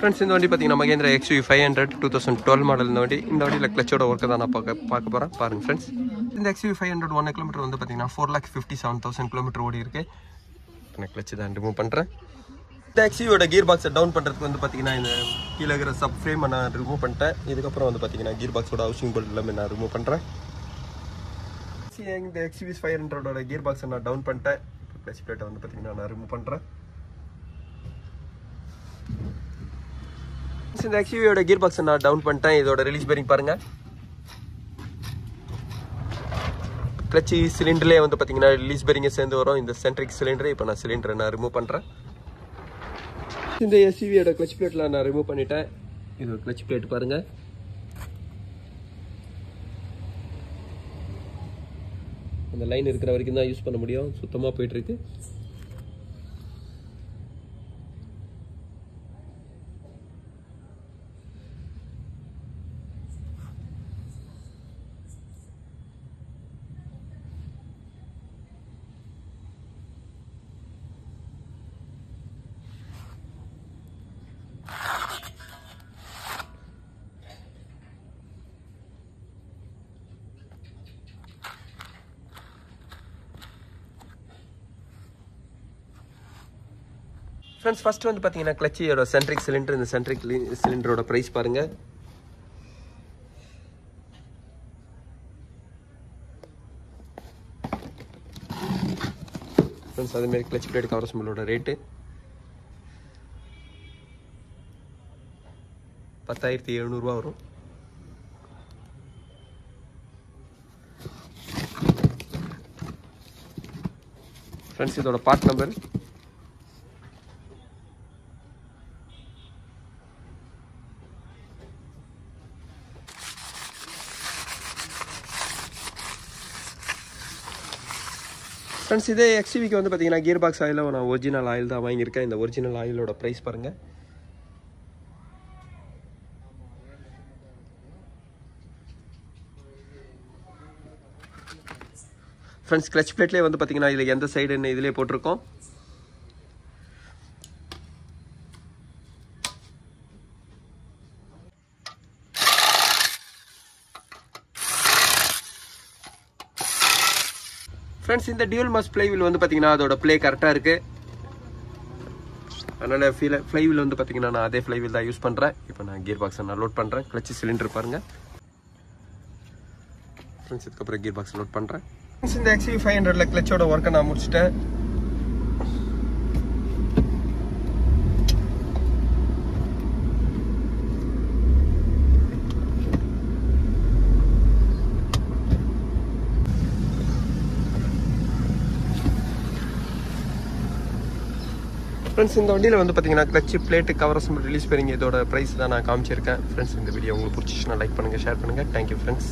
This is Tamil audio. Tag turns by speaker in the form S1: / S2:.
S1: ஃப்ரெண்ட்ஸ் இந்த வண்டி பார்த்தீங்கன்னா மகேந்திரா XUV 500 2012 மாடல் இந்த வண்டியில் கிளச்சோட ஒர்க்கை தான் நான் பார்க்க போகிறேன் பாருங்கள் ஃப்ரெண்ட்ஸ். இந்த XUV 500 1 கிலோமீட்டர் வந்து பார்த்தீங்கன்னா 4,57,000 கிலோமீட்டர் ஓடி இருக்கு. நான் கிளச்சு தான் ரிமூவ் பண்ணுறேன். இந்த XUVயோட கியர் பாக்ஸை டவுன் பண்ணுறதுக்கு வந்து பார்த்தீங்கன்னா இந்த கீழே இருக்கிற சப் ஃப்ரேமை நான் ரிமூவ் பண்ணிட்டேன். இதுக்கப்புறம் வந்து பார்த்தீங்கன்னா கியர் பாக்ஸோட ஹவுசிங் போர்ட் எல்லாமே நான் ரிமூவ் பண்ணுறேன். இந்த XUV 500ஓட கியர் பாக்ஸை நான் டவுன் பண்ணிட்டேன். இப்போ கிளச் பிளேட்டை வந்து பார்த்தீங்கன்னா நான் ரிமூவ் பண்ணுறேன். இந்த XUVயோட கியர் பாக்ஸை நான் டவுன் பண்ணிட்டேன். இதோட ரிலீஸ் பேரிங் பாருங்க. கிளச்சி சிலிண்டர்லேயே வந்து பார்த்தீங்கன்னா ரிலீஸ் பேரிங்கை சேர்ந்து வரும். இந்த சென்ட்ரிக் சிலிண்டர் இப்போ நான் சிலிண்டரை நான் ரிமூவ் பண்ணுறேன். இந்த SUVயோட கிளச் பிளேட்டில் நான் ரிமூவ் பண்ணிட்டேன். இது ஒரு கிளச் பிளேட் பாருங்க. அந்த லைன் இருக்கிற வரைக்கும் தான் யூஸ் பண்ண முடியும். சுத்தமாக போயிட்டு இருக்கு. ஃப்ரெண்ட்ஸ் ஃபர்ஸ்ட் வந்து பார்த்தீங்கன்னா கிளச்சியோட சென்ட்ரிக் சிலிண்டர். இந்த சென்ட்ரிக் சிலிண்டரோட ப்ரைஸ் பாருங்க. ஃப்ரெண்ட்ஸ் அதேமாரி கிளச் பிளேட் கவர் ஸ்மெல்லோட ரேட்டு 10,700 ரூபா வரும். ஃப்ரெண்ட்ஸ் இதோட பார்ட் நம்பர் ஃப்ரெண்ட்ஸ் இதே XUVக்கு வந்து பார்த்தீங்கன்னா கியர் பாக்ஸ் ஆயிலில் நான் ஒரிஜினல் ஆயில் தான் வாங்கியிருக்கேன். இந்த ஒரிஜினல் ஆயிலோட ப்ரைஸ் பாருங்கள். ஃப்ரெண்ட்ஸ் கிளச் பிளேட்லேயே வந்து பார்த்தீங்கன்னா இதில் எந்த சைடுன்னு இதிலே போட்டிருக்கோம். ஃப்ரெண்ட்ஸ் இந்த டியூல் மாஸ் ஃப்ளைவீல் வந்து பார்த்தீங்கன்னா அதோட ப்ளே கரெக்டாக இருக்குது. அதனால் ஃப்ளைவீல் வந்து பார்த்தீங்கன்னா நான் அதே ஃப்ளைவீல் தான் யூஸ் பண்ணுறேன். இப்போ நான் கியர் பாக்ஸை நான் லோட் பண்ணுறேன். கிளச்சி சிலிண்டர் பாருங்கள். ஃப்ரெண்ட்ஸ் இதுக்கப்புறம் கியர் பாக்ஸ் லோட் பண்ணுறேன். ஃப்ரெண்ட்ஸ் இந்த XUV 500ல் கிளச்சோட ஒர்க்கை நான் முடிச்சிட்டேன். ஃப்ரெண்ட்ஸ் இந்த வண்டியில் வந்து பார்த்தீங்கன்னா கிளச் பிளேட்டு கவர்ஸ் ரிலீஸ் பண்ணி இதோட ப்ரைஸ் தான் நான் காமிச்சிருக்கேன். ஃப்ரெண்ட்ஸ் இந்த வீடியோ உங்களுக்கு பிடிச்சிச்சுன்னா லைக் பண்ணுங்கள், ஷேர் பண்ணுங்கள். Thank you friends.